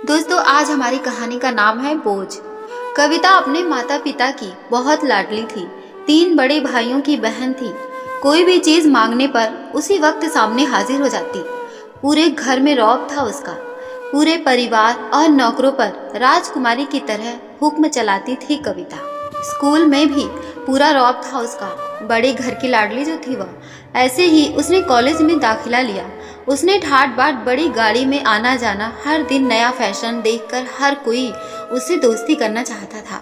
दोस्तों, आज हमारी कहानी का नाम है बोझ। कविता अपने माता पिता की बहुत लाडली थी। 3 बड़े भाइयों की बहन थी। कोई भी चीज मांगने पर उसी वक्त सामने हाजिर हो जाती। पूरे घर में रौब था उसका। पूरे परिवार और नौकरों पर राजकुमारी की तरह हुक्म चलाती थी कविता। स्कूल में भी पूरा रौब था उसका। बड़े घर की लाडली जो थी वह। ऐसे ही उसने कॉलेज में दाखिला लिया। उसने ठाट बाट बड़ी गाड़ी में आना जाना, हर दिन नया फैशन देखकर हर कोई उससे दोस्ती करना चाहता था।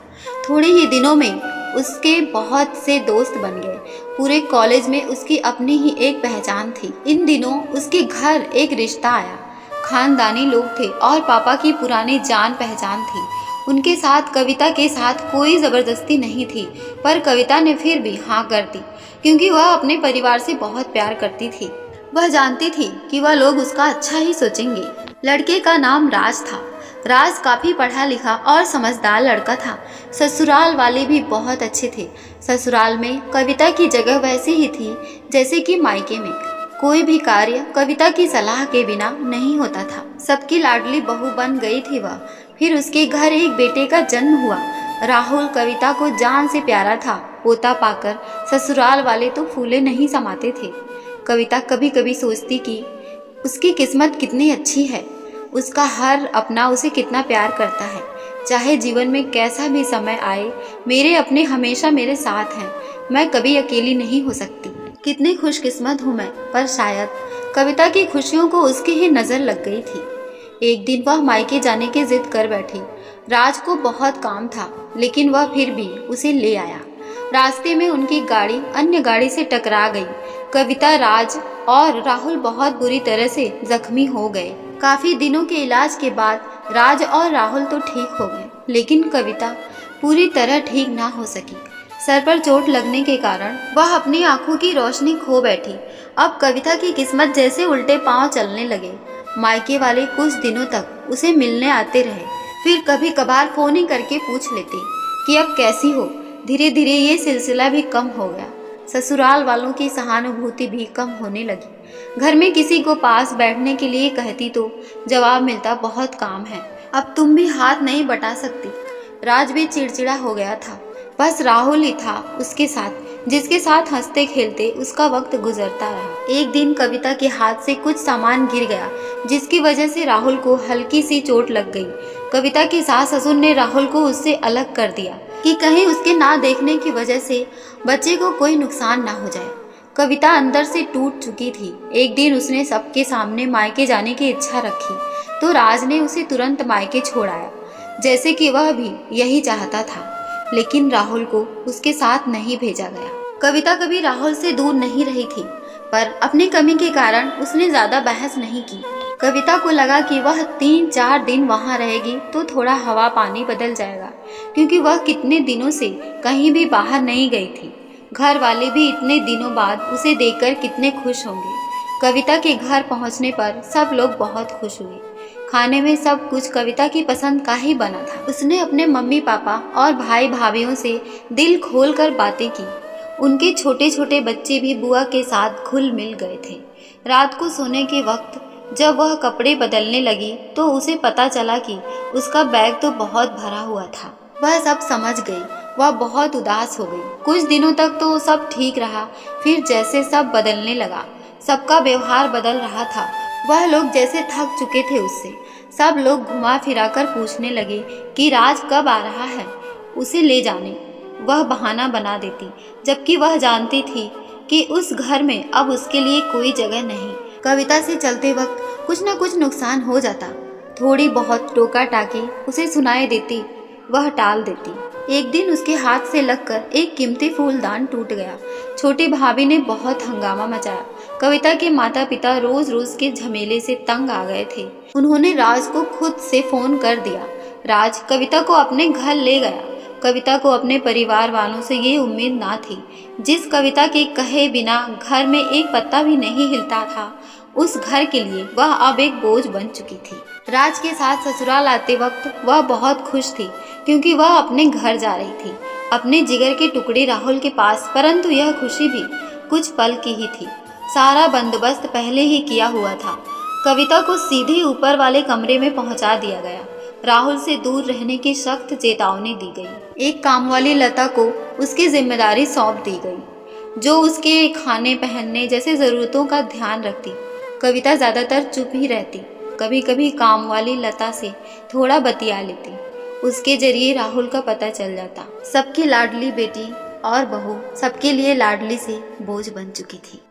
थोड़े ही दिनों में उसके बहुत से दोस्त बन गए। पूरे कॉलेज में उसकी अपनी ही एक पहचान थी। इन दिनों उसके घर एक रिश्ता आया। खानदानी लोग थे और पापा की पुरानी जान पहचान थी। उनके साथ कविता के साथ कोई ज़बरदस्ती नहीं थी, पर कविता ने फिर भी हाँ कर दी, क्योंकि वह अपने परिवार से बहुत प्यार करती थी। वह जानती थी कि वह लोग उसका अच्छा ही सोचेंगे। लड़के का नाम राज था। राज काफ़ी पढ़ा लिखा और समझदार लड़का था। ससुराल वाले भी बहुत अच्छे थे। ससुराल में कविता की जगह वैसे ही थी जैसे कि मायके में। कोई भी कार्य कविता की सलाह के बिना नहीं होता था। सबकी लाडली बहू बन गई थी वह। फिर उसके घर एक बेटे का जन्म हुआ। राहुल कविता को जान से प्यारा था। पोता पाकर ससुराल वाले तो फूले नहीं समाते थे। कविता कभी कभी सोचती कि उसकी किस्मत कितनी अच्छी है। उसका हर अपना उसे कितना प्यार करता है। चाहे जीवन में कैसा भी समय आए, मेरे अपने हमेशा मेरे साथ हैं। मैं कभी अकेली नहीं हो सकती। कितनी खुशकिस्मत हूँ मैं। पर शायद कविता की खुशियों को उसकी ही नज़र लग गई थी। एक दिन वह मायके जाने की जिद कर बैठी। राज को बहुत काम था, लेकिन वह फिर भी उसे ले आया। रास्ते में उनकी गाड़ी अन्य गाड़ी से टकरा गई। कविता, राज और राहुल बहुत बुरी तरह से जख्मी हो गए। काफी दिनों के इलाज के बाद राज और राहुल तो ठीक हो गए, लेकिन कविता पूरी तरह ठीक ना हो सकी। सर पर चोट लगने के कारण वह अपनी आंखों की रोशनी खो बैठी। अब कविता की किस्मत जैसे उल्टे पांव चलने लगे। मायके वाले कुछ दिनों तक उसे मिलने आते रहे। फिर कभी कभार फोन ही करके पूछ लेते कि अब कैसी हो। धीरे धीरे ये सिलसिला भी कम हो गया। ससुराल वालों की सहानुभूति भी कम होने लगी। घर में किसी को पास बैठने के लिए कहती तो जवाब मिलता, बहुत काम है, अब तुम भी हाथ नहीं बटा सकती। राज भी चिड़चिड़ा हो गया था। बस राहुल ही था उसके साथ, जिसके साथ हंसते खेलते उसका वक्त गुजरता रहा। एक दिन कविता के हाथ से कुछ सामान गिर गया, जिसकी वजह से राहुल को हल्की सी चोट लग गई। कविता के सास ससुर ने राहुल को उससे अलग कर दिया कि कहीं उसके ना देखने की वजह से बच्चे को कोई नुकसान ना हो जाए। कविता अंदर से टूट चुकी थी। एक दिन उसने सबके सामने मायके जाने की इच्छा रखी, तो राज ने उसे तुरंत मायके छोड़ाया, जैसे कि वह भी यही चाहता था। लेकिन राहुल को उसके साथ नहीं भेजा गया। कविता कभी राहुल से दूर नहीं रही थी, पर अपनी कमी के कारण उसने ज्यादा बहस नहीं की। कविता को लगा कि वह 3-4 दिन वहां रहेगी तो थोड़ा हवा पानी बदल जाएगा, क्योंकि वह कितने दिनों से कहीं भी बाहर नहीं गई थी। घर वाले भी इतने दिनों बाद उसे देखकर कितने खुश होंगे। कविता के घर पहुंचने पर सब लोग बहुत खुश हुए। खाने में सब कुछ कविता की पसंद का ही बना था। उसने अपने मम्मी पापा और भाई भाभीियों से दिल खोलकर बातें की। उनके छोटे छोटे बच्चे भी बुआ के साथ घुल मिल गए थे। रात को सोने के वक्त जब वह कपड़े बदलने लगी तो उसे पता चला कि उसका बैग तो बहुत भरा हुआ था। वह सब समझ गई। वह बहुत उदास हो गई। कुछ दिनों तक तो सब ठीक रहा, फिर जैसे सब बदलने लगा, सबका व्यवहार बदल रहा था। वह लोग जैसे थक चुके थे उससे। सब लोग घुमा फिरा कर पूछने लगे कि राज कब आ रहा है, उसे ले जाने। वह बहाना बना देती, जबकि वह जानती थी कि उस घर में अब उसके लिए कोई जगह नहीं। कविता से चलते वक्त कुछ न कुछ नुकसान हो जाता। थोड़ी बहुत टोका टाकी उसे सुनाई देती, वह टाल देती। एक दिन उसके हाथ से लगकर एक कीमती फूलदान टूट गया। छोटी भाभी ने बहुत हंगामा मचाया। कविता के माता पिता रोज रोज के झमेले से तंग आ गए थे। उन्होंने राज को खुद से फोन कर दिया। राज कविता को अपने घर ले गया। कविता को अपने परिवार वालों से ये उम्मीद ना थी। जिस कविता के कहे बिना घर में एक पत्ता भी नहीं हिलता था, उस घर के लिए वह अब एक बोझ बन चुकी थी। राज के साथ ससुराल आते वक्त वह बहुत खुश थी, क्योंकि वह अपने घर जा रही थी, अपने जिगर के टुकड़े राहुल के पास। परंतु यह खुशी भी कुछ पल की ही थी। सारा बंदोबस्त पहले ही किया हुआ था। कविता को सीधे ऊपर वाले कमरे में पहुंचा दिया गया। राहुल से दूर रहने की सख्त चेतावनी दी गई। एक कामवाली लता को उसकी जिम्मेदारी सौंप दी गई, जो उसके खाने पहनने जैसे ज़रूरतों का ध्यान रखती। कविता ज़्यादातर चुप ही रहती, कभी कभी कामवाली लता से थोड़ा बतिया लेती। उसके जरिए राहुल का पता चल जाता। सबकी लाडली बेटी और बहू सबके लिए लाडली से बोझ बन चुकी थी।